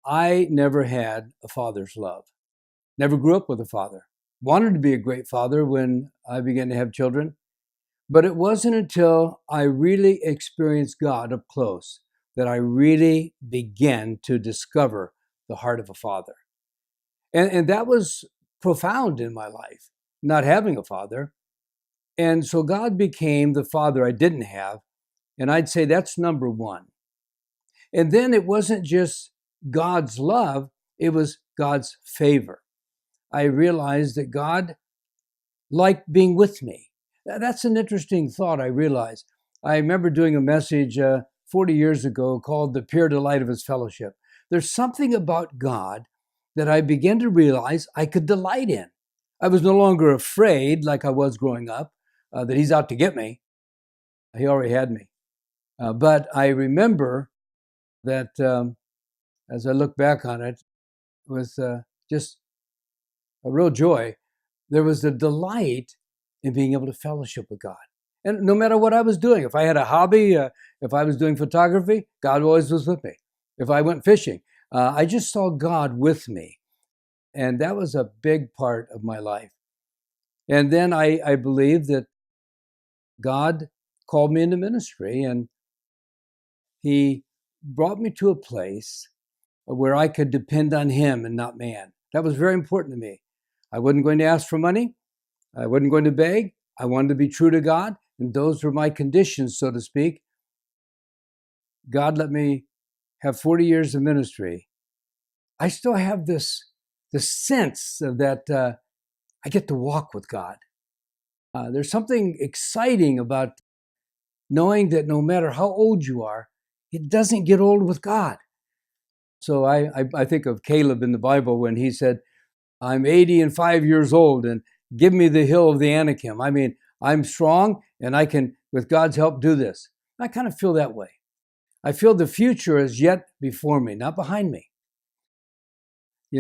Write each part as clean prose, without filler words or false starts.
I never had a father's love. Never grew up with a father. Wanted to be a great father when I began to have children. But it wasn't until I really experienced God up close that I really began to discover the heart of a father. And that was profound in my life, not having a father. And so God became the father I didn't have. And I'd say that's number one. And then it wasn't just God's love, it was God's favor. I realized that God liked being with me. That's an interesting thought, I realized. I remember doing a message 40 years ago called The Pure Delight of His Fellowship. There's something about God that I began to realize I could delight in. I was no longer afraid, like I was growing up, that He's out to get me. He already had me. But I remember that as I look back on it, with just a real joy. There was a delight in being able to fellowship with God. And no matter what I was doing, if I had a hobby, if I was doing photography, God always was with me. If I went fishing, I just saw God with me. And that was a big part of my life. And then I believe that God called me into ministry, and He brought me to a place where I could depend on Him and not man. That was very important to me. I wasn't going to ask for money. I wasn't going to beg. I wanted to be true to God, and those were my conditions, so to speak. God let me have 40 years of ministry. I still have the sense of that I get to walk with God. There's something exciting about knowing that no matter how old you are, it doesn't get old with God. So I think of Caleb in the Bible when he said, I'm 80 and 5 years old, and give me the hill of the Anakim. I mean, I'm strong, and I can, with God's help, do this. I kind of feel that way. I feel the future is yet before me, not behind me.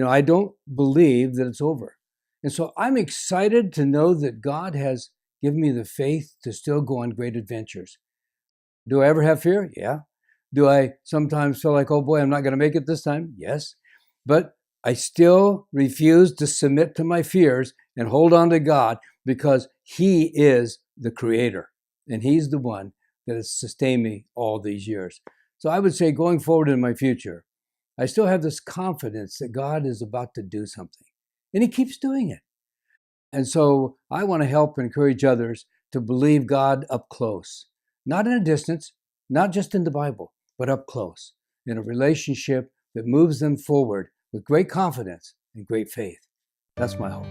I don't believe that it's over. And so I'm excited to know that God has given me the faith to still go on great adventures. Do I ever have fear? Yeah. Do I sometimes feel like, oh boy, I'm not going to make it this time? Yes. But I still refuse to submit to my fears and hold on to God, because He is the Creator, and He's the one that has sustained me all these years. So I would say, going forward in my future, I still have this confidence that God is about to do something, and He keeps doing it. And so I want to help encourage others to believe God up close, not in a distance, not just in the Bible, but up close, in a relationship that moves them forward with great confidence and great faith. That's my hope.